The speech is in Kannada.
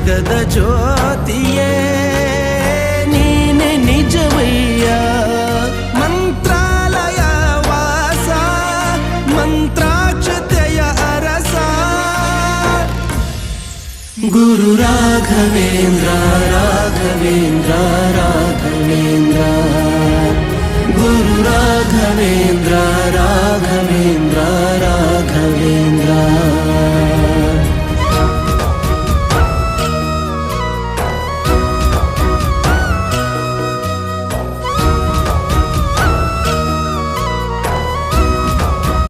ಜಗದ ಜ್ಯೋತಿಯೇ ನೀನೆ ನಿಜವಯ್ಯ. ಮಂತ್ರಾಲಯ ವಾಸ ಮಂತ್ರಾಕ್ಷತೆಯ ಅರಸ ಗುರು ರಾಘವೇಂದ್ರ ರಾಘವೇಂದ್ರ ರಾಘವೇಂದ್ರ ಗುರು ರಾಘವೇಂದ್ರ